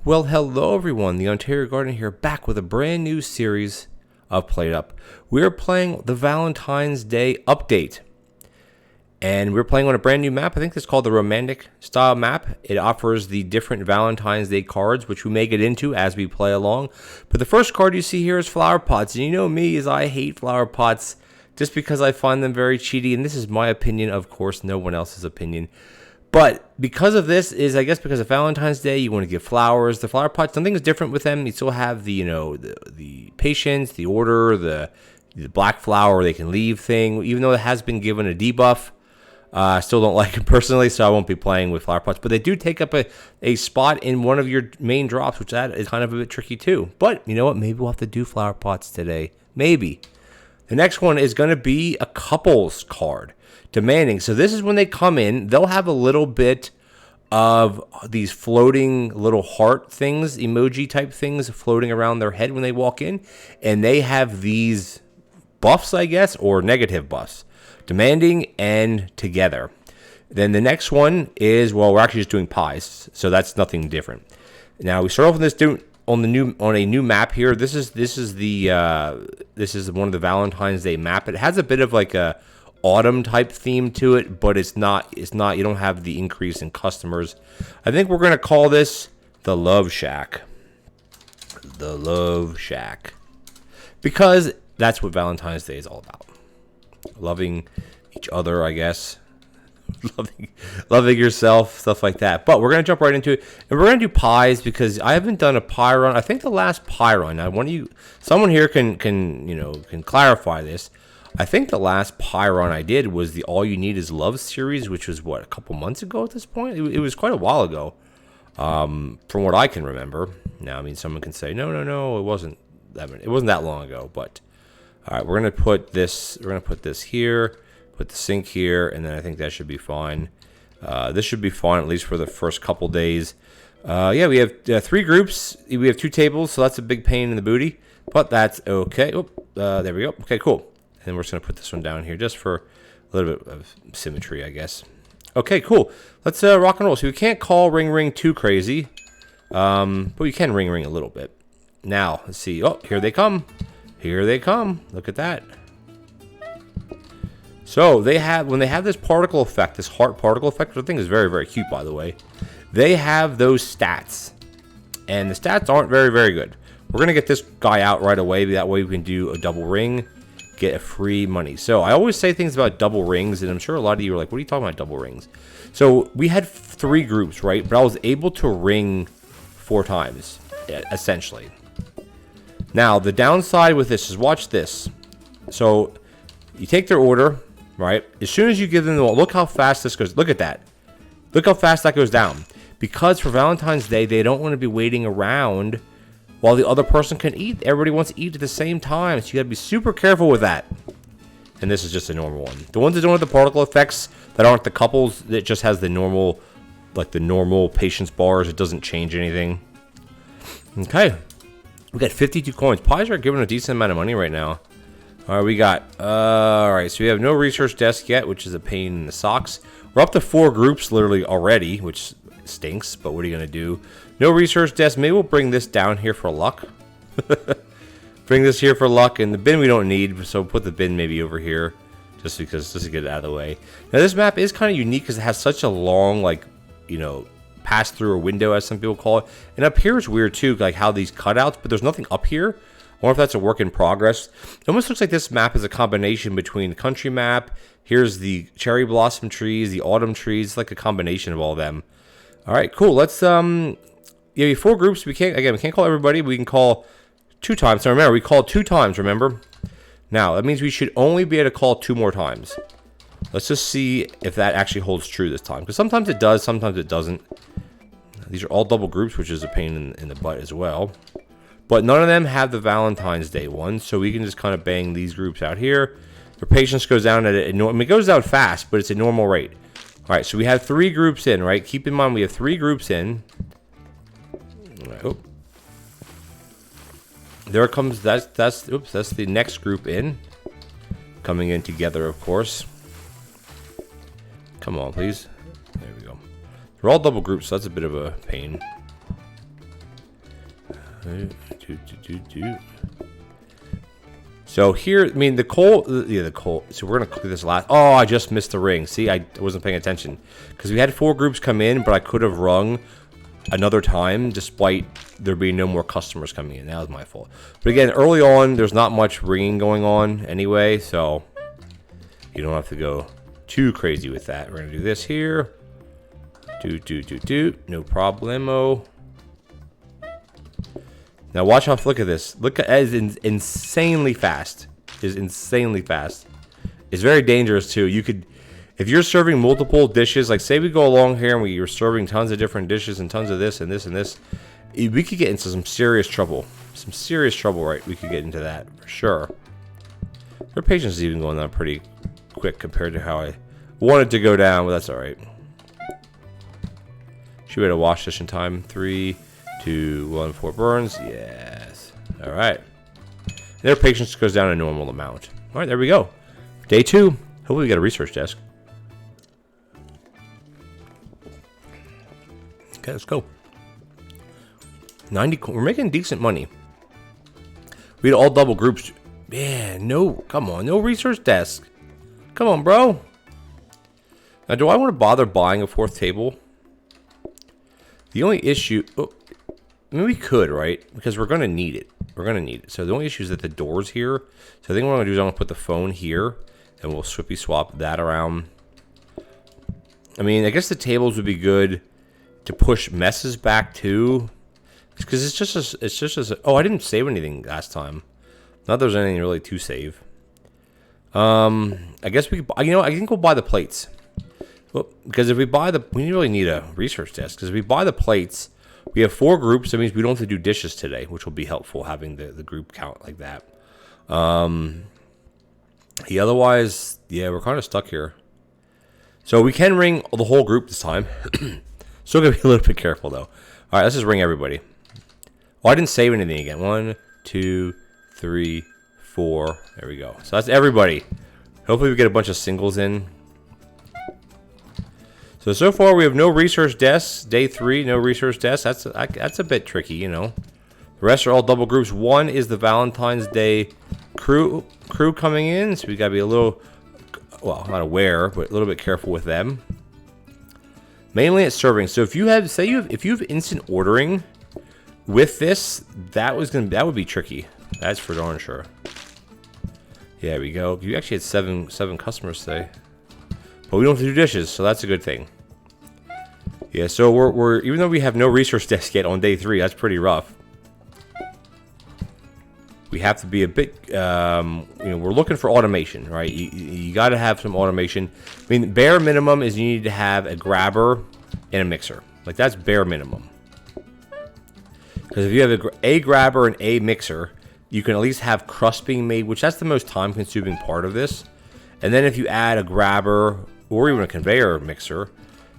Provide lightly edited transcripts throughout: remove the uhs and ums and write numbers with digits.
Well, hello everyone, the Ontario Gardener here, back with a brand new series of PlateUp. We're playing the Valentine's Day update. And we're playing on a brand new map. I think it's called the Romantic Style map. It offers the different Valentine's Day cards, which we may get into as we play along. But the first card you see here is flower pots. And you know me, as I hate flower pots just because I find them very cheaty. And this is my opinion, of course, no one else's opinion. But because of this I guess because of Valentine's Day, you want to give flowers. The flower pots, something is different with them. You still have the, the patience, the order, the black flower they can leave thing. Even though it has been given a debuff, I still don't like it personally, so I won't be playing with flower pots. But they do take up a spot in one of your main drops, which that is kind of a bit tricky too. But you know what? Maybe we'll have to do flower pots today. Maybe. The next one is going to be a couples card. Demanding. So this is when they come in, they'll have a little bit of these floating little heart things, emoji type things floating around their head when they walk in. And they have these buffs, I guess, or negative buffs. Demanding and together. Then the next one is, well, we're actually just doing pies. So that's nothing different. Now we start off with this on a new map here. This is one of the Valentine's Day map. It has a bit of like a autumn type theme to it, but it's not you don't have the increase in customers. I think we're going to call this the Love Shack. The Love Shack. Because that's what Valentine's Day is all about. Loving each other, I guess. loving yourself, stuff like that. But we're going to jump right into it, and we're going to do pies because I haven't done a pie run. I think the last pie run, now someone here can clarify this. I think the last pie run I did was the All You Need Is Love series, which was, a couple months ago at this point? It was quite a while ago, from what I can remember. Now, I mean, someone can say, no, it wasn't that long ago, but all right, we're going to put this here, put the sink here, and then I think that should be fine. This should be fine, at least for the first couple days. Yeah, we have 3 groups. We have 2 tables, so that's a big pain in the booty, but that's okay. There we go. Okay, cool. And we're just going to put this one down here just for a little bit of symmetry, I guess. Okay, cool. Let's rock and roll. So we can't call ring too crazy, but we can ring a little bit. Now, let's see. Oh, here they come. Here they come. Look at that. So when they have this particle effect, this heart particle effect, which I think is very, very cute, by the way, they have those stats. And the stats aren't very, very good. We're going to get this guy out right away. That way we can do a double ring. Get a free money. So I always say things about double rings, and I'm sure a lot of you are like, what are you talking about double rings? So we had 3 groups, right? But I was able to ring 4 times, essentially. Now, the downside with this is, watch this. So you take their order, right? As soon as you give them the, look how fast this goes. Look at that. Look how fast that goes down. Because for Valentine's Day, they don't want to be waiting around while the other person can eat. Everybody wants to eat at the same time, so you gotta be super careful with that. And this is just a normal one. The ones that don't have the particle effects, that aren't the couples, that just has the normal, like the normal patience bars. It doesn't change anything. Okay, we got 52 coins. Pies are giving a decent amount of money right now. All right, we got, all right, so we have no research desk yet, which is a pain in the socks. We're up to 4 groups literally already, which stinks, but what are you gonna do? No research desk. Maybe we'll bring this down here for luck. Bring this here for luck, and the bin we don't need, so put the bin maybe over here, just to get it out of the way. Now this map is kind of unique because it has such a long, pass through a window, as some people call it. And up here is weird too, like how these cutouts, but there's nothing up here. I wonder if that's a work in progress. It almost looks like this map is a combination between the country map. Here's the cherry blossom trees, the autumn trees, it's like a combination of all of them. All right, cool. Let's yeah, 4 groups. We can't call everybody. We can call 2 times. So remember, we called 2 times, remember? Now, that means we should only be able to call 2 more times. Let's just see if that actually holds true this time. Because sometimes it does, sometimes it doesn't. These are all double groups, which is a pain in the butt as well. But none of them have the Valentine's Day one, so we can just kind of bang these groups out here. Their patience goes down at it goes down fast, but it's a normal rate. All right, so we have 3 groups in, right? Keep in mind we have 3 groups in. Oh. There comes that's the next group in. Coming in together, of course. Come on, please. There we go. They're all double groups, so that's a bit of a pain. So here, I mean, the coal, yeah, the coal. So we're gonna click this last. Oh, I just missed the ring. See, I wasn't paying attention because we had 4 groups come in, but I could have rung another time despite there being no more customers coming in. That was my fault. But again, early on, there's not much ringing going on anyway, so you don't have to go too crazy with that. We're gonna do this here. No problemo. Now watch how, look at this. Look at it, is insanely fast. Is insanely fast. It's very dangerous too. You could, if you're serving multiple dishes, like say we go along here and we're serving tons of different dishes and tons of this and this and this, we could get into some serious trouble. Some serious trouble, right? We could get into that for sure. Their patience is even going down pretty quick compared to how I wanted to go down, but that's all right. Should be able to wash this in time. 3, 2, 1, 4 burns. Yes. All right. Their patience goes down a normal amount. All right, there we go. Day 2. Hopefully we get a research desk. Okay, let's go. 90. We're making decent money. We had all double groups. Man, no. Come on, no research desk. Come on, bro. Now, do I want to bother buying a 4th table? The only issue... Oh, I mean, we could, right? Because we're going to need it. We're going to need it. So the only issue is that the door's here. So I think what I'm going to do is I'm going to put the phone here. And we'll swippy swap that around. I mean, I guess the tables would be good to push messes back too. Because it's just a... Oh, I didn't save anything last time. Not that there's anything really to save. I guess we could... You know, I think we'll buy the plates. Well, because if we buy the... We really need a research desk. Because if we buy the plates... We have 4 groups. That means we don't have to do dishes today, which will be helpful having the group count like that. Yeah, otherwise, yeah, we're kind of stuck here. So we can ring the whole group this time. Still gonna be a little bit careful though. All right, let's just ring everybody. Oh, I didn't save anything again. 1, 2, 3, 4. There we go. So that's everybody. Hopefully we get a bunch of singles in. So far we have no research desks. Day 3, no research desks. That's a bit tricky, you know. The rest are all double groups. 1 is the Valentine's Day crew coming in, so we gotta be a little, well, not aware, but a little bit careful with them. Mainly it's serving. So if you have, say if you have instant ordering with this, that would be tricky. That's for darn sure. Yeah, there we go. You actually had seven customers today, but we don't have to do dishes, so that's a good thing. Yeah, so we're even though we have no research desk yet on day 3, that's pretty rough. We have to be a bit, you know, we're looking for automation, right? You got to have some automation. I mean, bare minimum is you need to have a grabber and a mixer. Like, that's bare minimum. Because if you have a grabber and a mixer, you can at least have crust being made, which that's the most time-consuming part of this. And then if you add a grabber or even a conveyor mixer,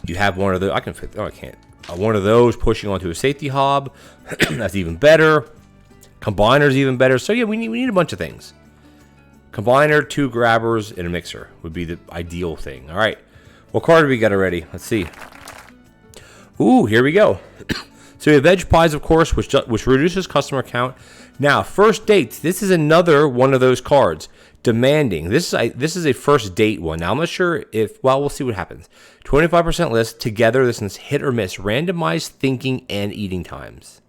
you have one of the, I can fit, oh, I can't. One of those pushing onto a safety hob. That's even better. Combiner's even better. So yeah, we need a bunch of things. Combiner, 2 grabbers, and a mixer would be the ideal thing. All right, what card do we got already? Let's see. Ooh, here we go. So we have veg pies, of course, which reduces customer count. Now, first dates. This is another one of those cards. Demanding. This is a first date one. Now, I'm not sure if, well, we'll see what happens. 25% list. Together, this is hit or miss. Randomized thinking and eating times.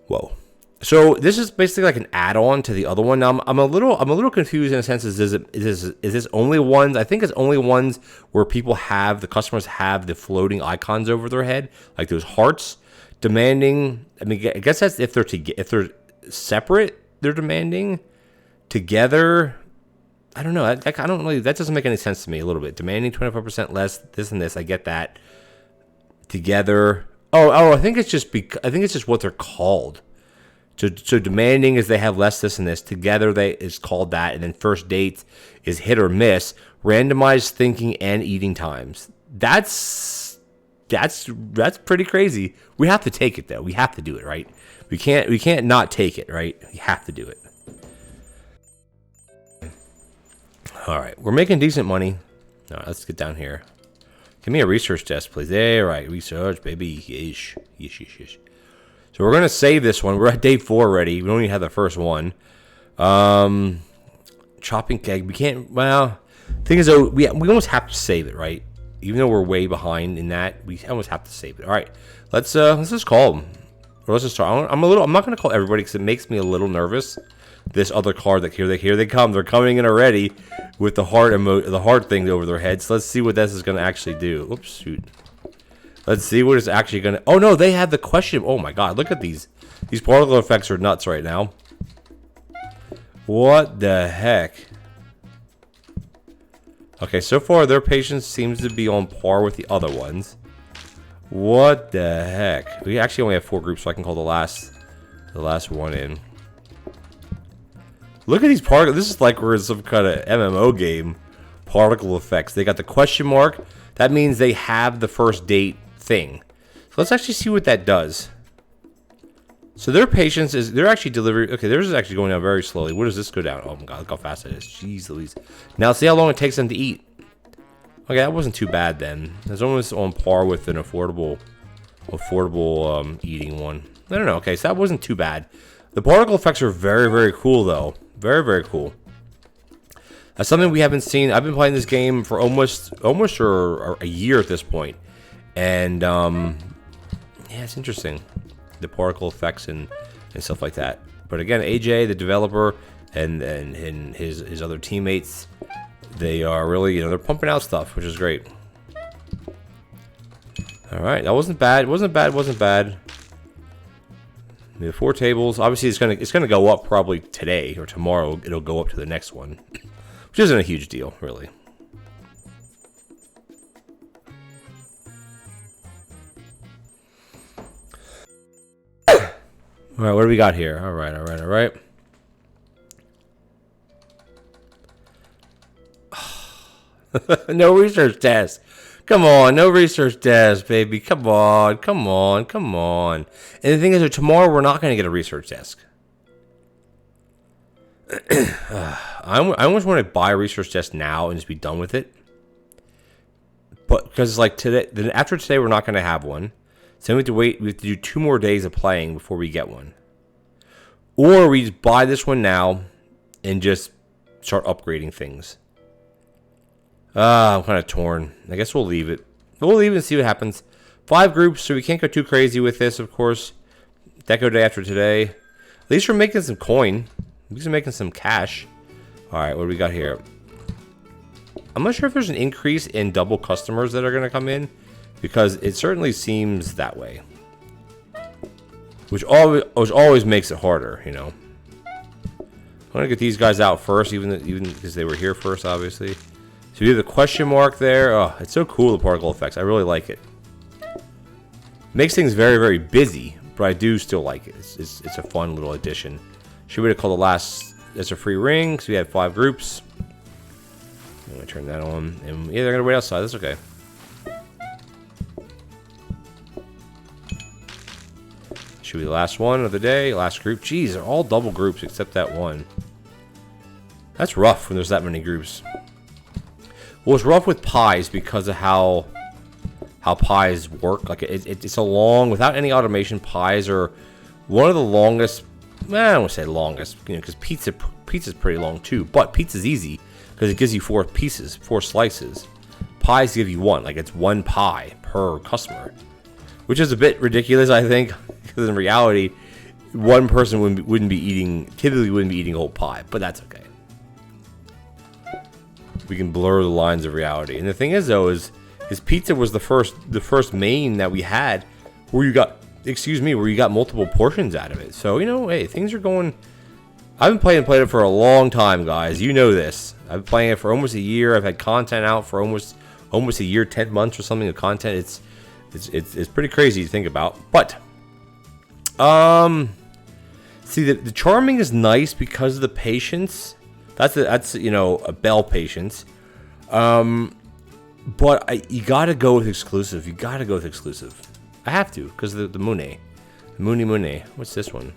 Whoa. So this is basically like an add-on to the other one. Now I'm a little confused in a sense. Is this only ones? I think it's only ones where the customers have the floating icons over their head, like those hearts. Demanding. I mean, I guess that's if they're separate, they're demanding. Together, I don't know. I don't really. That doesn't make any sense to me. A little bit. Demanding 25% less. This and this. I get that. Together. Oh, I think it's just what they're called. So demanding is they have less this and this. Together is called that, and then first date is hit or miss. Randomized thinking and eating times. That's pretty crazy. We have to take it though. We have to do it, right? We can't not take it, right? We have to do it. All right, we're making decent money. All right, let's get down here. Give me a research desk, please. There, right. Research, baby. Yeesh. So we're going to save this one. We're at day 4 already. We don't even have the first one. Chopping keg. We can't, well, thing is, though, we almost have to save it, right? Even though we're way behind in that, we almost have to save it. All right, let's just call them. Or let's just start. I'm not going to call everybody because it makes me a little nervous. This other card, that here they come. They're coming in already with the heart thing over their heads. So let's see what this is going to actually do. Oops, shoot. Let's see what it's actually going to... Oh, no, they have the question. Oh, my God. Look at these. These particle effects are nuts right now. What the heck? Okay, so far, their patience seems to be on par with the other ones. What the heck? We actually only have 4 groups, so I can call the last one in. Look at these particles. This is like we're in some kind of MMO game. Particle effects. They got the question mark. That means they have the first date thing. So let's actually see what that does. So their patience is, they're actually delivering. Okay, theirs is actually going down very slowly. Where does this go down? Oh my God, look how fast it is. Jeez Louise. Now see how long it takes them to eat. Okay, that wasn't too bad then. It's almost on par with an affordable eating one. I don't know. Okay, so that wasn't too bad. The particle effects are very, very cool though. Very, very cool. That's something we haven't seen. I've been playing this game for almost or a year at this point. And yeah, it's interesting. The particle effects and stuff like that. But again, AJ, the developer, and his other teammates, they are really, they're pumping out stuff, which is great. All right, that wasn't bad. It wasn't bad. The 4 tables. Obviously, it's gonna go up probably today or tomorrow. It'll go up to the next one, which isn't a huge deal, really. All right, what do we got here? All right. No research test. Come on, no research test, baby. Come on. And the thing is, tomorrow we're not going to get a research desk. I almost want to buy a research desk now and just be done with it. But because like today, then after today, we're not going to have one. So we have to wait. We have to do 2 more days of playing before we get one. Or we just buy this one now and just start upgrading things. I'm kind of torn. I guess we'll leave it. We'll leave it and see what happens. 5 groups, so we can't go too crazy with this, of course. Deco day after today. At least we're making some coin. At least we're making some cash. All right, what do we got here? I'm not sure if there's an increase in double customers that are going to come in, because it certainly seems that way. Which always makes it harder, I'm going to get these guys out first, even because they were here first, obviously. So you have the question mark there. Oh, it's so cool, the particle effects. I really like it. Makes things very, very busy, but I do still like it. It's a fun little addition. Should we have called the last as a free ring, because we had 5 groups. I'm going to turn that on. And yeah, they're going to wait outside. That's okay. Should be the last one of the day. Last group. Jeez, they're all double groups except that one. That's rough when there's that many groups. Well, it's rough with pies because of how pies work. Like it's a long, without any automation, pies are one of the longest. Well, I don't want to say longest, because pizza's pretty long too. But pizza's easy because it gives you 4 pieces, 4 slices. Pies give you 1, like it's 1 pie per customer, which is a bit ridiculous, I think, because in reality, one person typically wouldn't be eating a whole pie. But that's okay. We can blur the lines of reality. And the thing is, though, is pizza was the first main that we had where you got multiple portions out of it. So, hey, things are going. I've been playing PlateUp for a long time, guys. You know this. I've been playing it for almost a year. I've had content out for almost a year, 10 months or something of content. It's pretty crazy to think about. But see, the charming is nice because of the patience. That's a Bell patience. But you gotta go with exclusive. I have to, because the Mune. What's this one?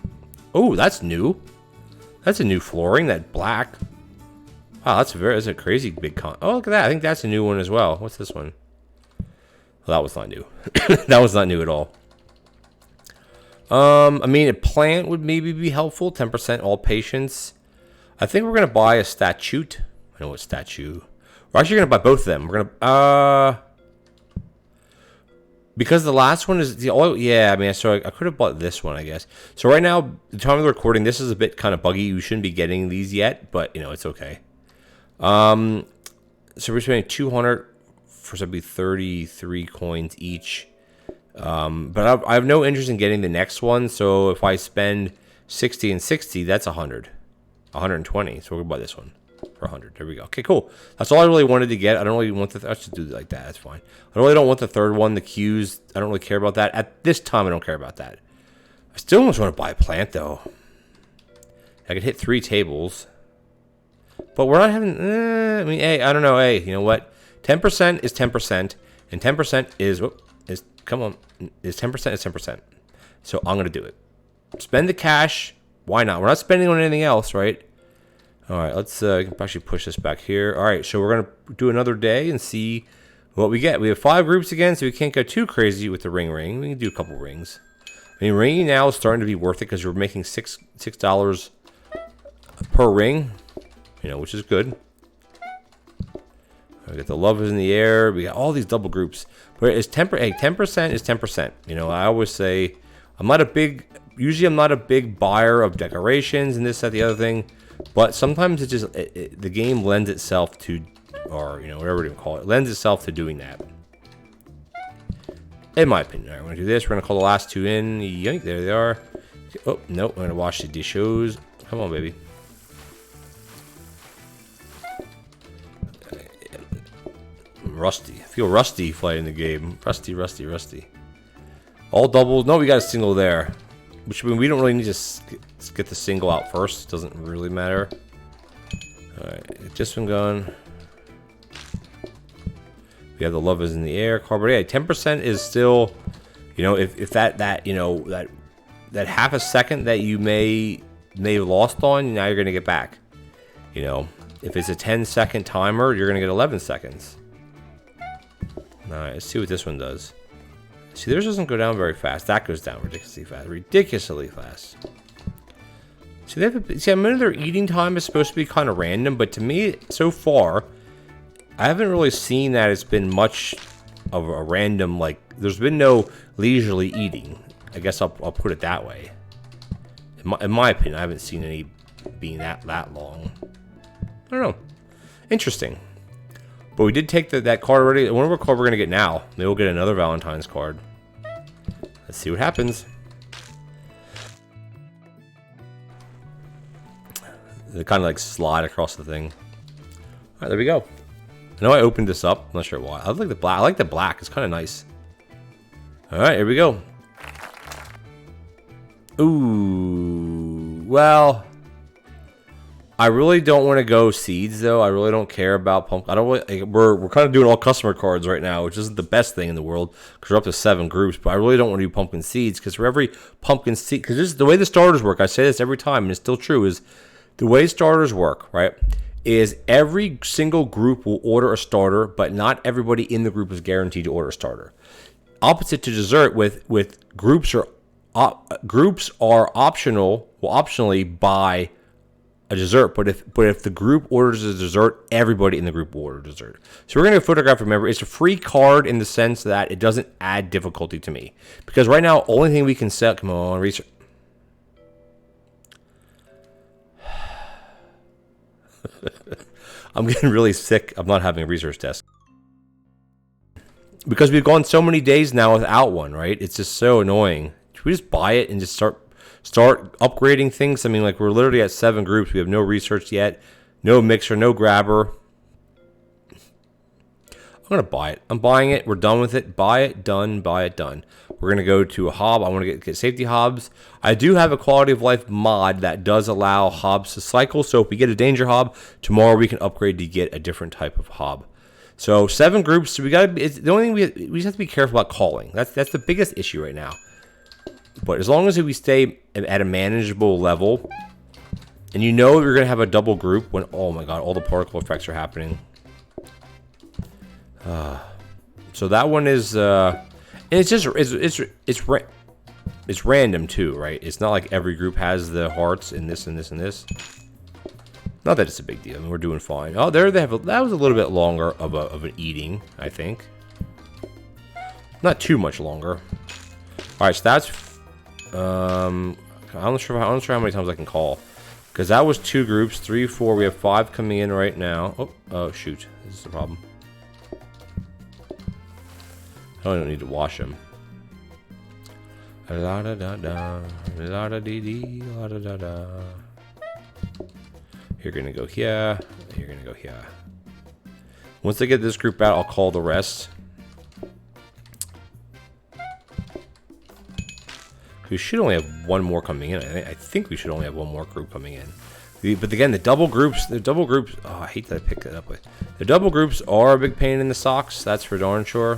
Oh, that's new. That's a new flooring. That black. Wow, that's a crazy big Oh, look at that. I think that's a new one as well. What's this one? Well, that was not new. That was not new at all. I mean, a plant would maybe be helpful. 10% all patience. I think we're gonna buy a statue. I know what statue. We're actually gonna buy both of them. We're gonna because the last one is the oil. Yeah, I mean, so I could have bought this one, I guess. So right now, the time of the recording, this is a bit kind of buggy. You shouldn't be getting these yet, but you know it's okay. So we're spending 200 for something 33 coins each. But I have no interest in getting the next one. So if I spend 60 and 60, that's 100, 120. So we're gonna buy this one for 100. There we go. Okay, cool. That's all I really wanted to get. I don't really want the. I should do it like that. That's fine. I really don't want the third one. The cues. I don't really care about that at this time. I don't care about that. I still almost want to buy a plant though. I could hit 3 tables, but we're not having. I mean, hey, I don't know. Hey, you know what? 10% is 10%, and 10% is come on, is 10% is 10%. So I'm gonna do it. Spend the cash. Why not? We're not spending on anything else, right? All right, let's actually push this back here. All right, so we're going to do another day and see what we get. We have 5 groups again, so we can't go too crazy with the ring. We can do a couple rings. I mean, ringing now is starting to be worth it because we're making $6 per ring, you know, which is good. We got the love is in the air. We got all these double groups. But it's 10% is 10%. You know, I always say usually I'm not a big buyer of decorations and this, that, the other thing. But sometimes it just the game lends itself to, or you know, whatever you call it, lends itself to doing that. In my opinion, all right, we're gonna do this. We're gonna call the last 2 in. Yoink, there they are. Oh no, we're gonna wash the dishes. Come on, baby. I'm rusty. I feel rusty playing the game. Rusty. All doubles. No, we got a single there. Which means we don't really need to get the single out first. It doesn't really matter. Alright, get this one going. We have the love is in the air card. But yeah, 10% is still, you know, if that you know, that half a second that you may have lost on, now you're gonna get back. You know, if it's a 10-second timer, you're gonna get 11 seconds. Alright, let's see what this one does. See, theirs doesn't go down very fast. That goes down ridiculously fast. See, I mean, their eating time is supposed to be kind of random, but to me, so far, I haven't really seen that it's been much of a random, like, there's been no leisurely eating. I guess I'll put it that way. In my opinion, I haven't seen any being that long. I don't know. Interesting. But we did take that card already. I wonder what card we're going to get now. Maybe we'll get another Valentine's card. Let's see what happens. They kind of like slide across the thing. All right, there we go. I know I opened this up. I'm not sure why. I like the black. I like the black. It's kind of nice. All right, here we go. Ooh. Well, I really don't want to go seeds though. I really don't care about pumpkin. I don't really, we're kind of doing all customer cards right now, which isn't the best thing in the world because we're up to 7 groups. But I really don't want to do pumpkin seeds because for every pumpkin seed, because this is the way the starters work. I say this every time, and it's still true. Is the way starters work, right? Is every single group will order a starter, but not everybody in the group is guaranteed to order a starter. Opposite to dessert, with groups are optional. Will optionally buy a dessert, but if the group orders a dessert, everybody in the group will order dessert. So we're going to photograph. Remember, it's a free card in the sense that it doesn't add difficulty to me because right now, only thing we can sell. Come on, research. I'm getting really sick of not having a research desk because we've gone so many days now without one. Right? It's just so annoying. Should we just buy it and just start upgrading things? I mean, like, we're literally at 7 groups. We have no research yet, no mixer, no grabber. I'm going to buy it. I'm buying it. We're done with it. Buy it, done, buy it, done. We're going to go to a hob. I want to get safety hobs. I do have a quality of life mod that does allow hobs to cycle. So if we get a danger hob, tomorrow we can upgrade to get a different type of hob. So 7 groups. So we got to, the only thing we just have to be careful about calling. That's the biggest issue right now. But as long as we stay at a manageable level, and you know you're going to have a double group when, oh my god, all the particle effects are happening. So that one is, and it's just, it's random too, right? It's not like every group has the hearts in this and this and this. Not that it's a big deal. I mean, we're doing fine. Oh, there they have. That was a little bit longer of an eating, I think. Not too much longer. All right, so that's. I'm not sure how many times I can call, because that was 2 groups, 3, 4. We have 5 coming in right now. Oh shoot, this is the problem. I don't need to wash them. La da da da, la da dee dee, la da da da. You're gonna go here. You're gonna go here. Once I get this group out, I'll call the rest. We should only have 1 more coming in. I think we should only have 1 more group coming in. But again, the double groups. Oh, I hate that I picked that up with. The double groups are a big pain in the socks. That's for darn sure.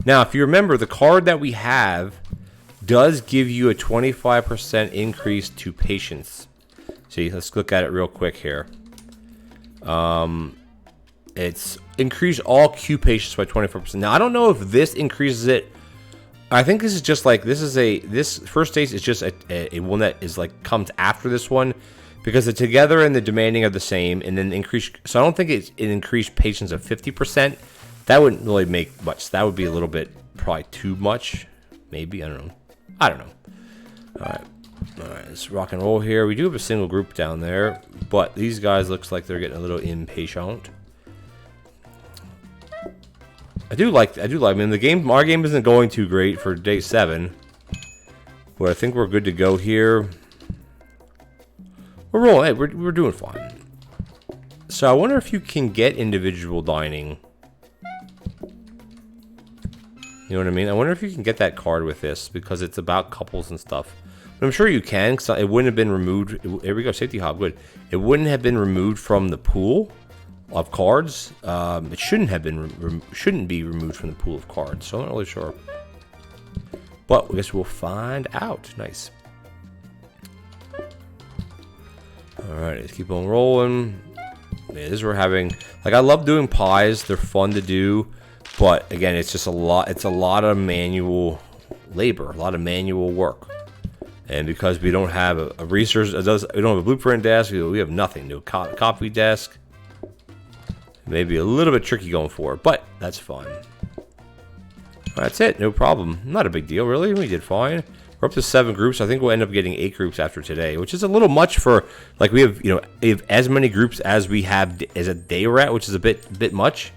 Now, if you remember, the card that we have does give you a 25% increase to patience. See, let's look at it real quick here. It's increased all Q patience by 24%. Now, I don't know if this increases it. I think this is just like, this first stage is just a one that is like, comes after this one, because the together and the demanding are the same, and then increase. So I don't think it's an increased patience of 50%. That wouldn't really make much. That would be a little bit, probably too much. Maybe, I don't know. All right, let's rock and roll here. We do have a single group down there, but these guys looks like they're getting a little impatient. I do like. I mean, our game isn't going too great for day 7, but I think we're good to go here. We're rolling. Hey, we're doing fine. So I wonder if you can get individual dining. You know what I mean? I wonder if you can get that card with this, because it's about couples and stuff. But I'm sure you can, because it wouldn't have been removed. Here we go, safety hob, good. It wouldn't have been removed from the pool of cards. It shouldn't have been, shouldn't be removed from the pool of cards. So I'm not really sure. But I guess we'll find out. Nice. All right, let's keep on rolling. Yeah, this is we're having. Like, I love doing pies. They're fun to do. But again, it's just a lot. It's a lot of manual labor, a lot of manual work, and because we don't have a research, we don't have a blueprint desk. We have nothing. No copy desk. Maybe a little bit tricky going forward, but that's fine. That's it. No problem. Not a big deal, really. We did fine. We're up to 7 groups. I think we'll end up getting 8 groups after today, which is a little much for, like, we have, we have as many groups as we have as a day we're at, which is a bit much.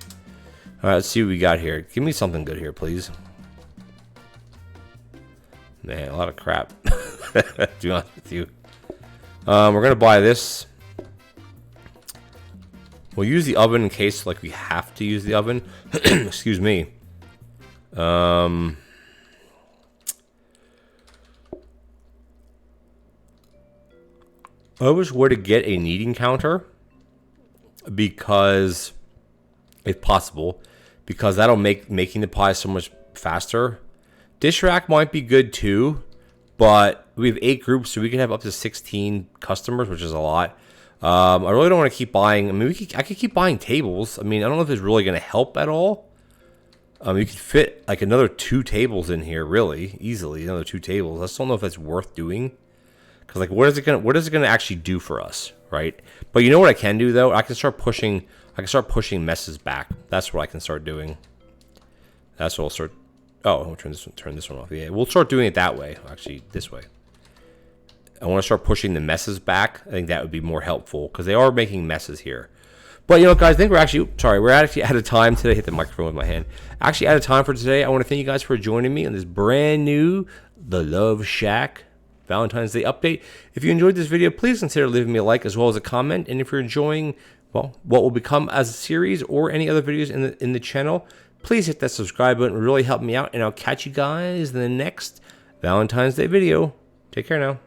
All right, let's see what we got here. Give me something good here, please. Man, a lot of crap. To be honest with you. We're going to buy this. We'll use the oven in case, like, we have to use the oven. Excuse me. I wish we were to get a kneading counter, because, if possible, because that'll make making the pie so much faster. Dish rack might be good too, but we have 8 groups, so we can have up to 16 customers, which is a lot. I really don't want to keep buying. I mean, I could keep buying tables. I mean, I don't know if it's really going to help at all. You could fit like another 2 tables in here, really easily. Another 2 tables. I just don't know if that's worth doing, because, like, what is it gonna actually do for us, right? But you know what I can do though? I can start pushing messes back. That's what I can start doing. That's what I'll start. Oh, I'll turn this one off. Yeah, we'll start doing it that way. Actually, this way. I want to start pushing the messes back. I think that would be more helpful, because they are making messes here. But, you know, guys, I think we're actually out of time today. Hit the microphone with my hand. Actually out of time for today. I want to thank you guys for joining me on this brand new The Love Shack Valentine's Day update. If you enjoyed this video, please consider leaving me a like as well as a comment. And if you're enjoying, well, what will become as a series or any other videos in the channel, please hit that subscribe button. It will really help me out. And I'll catch you guys in the next Valentine's Day video. Take care now.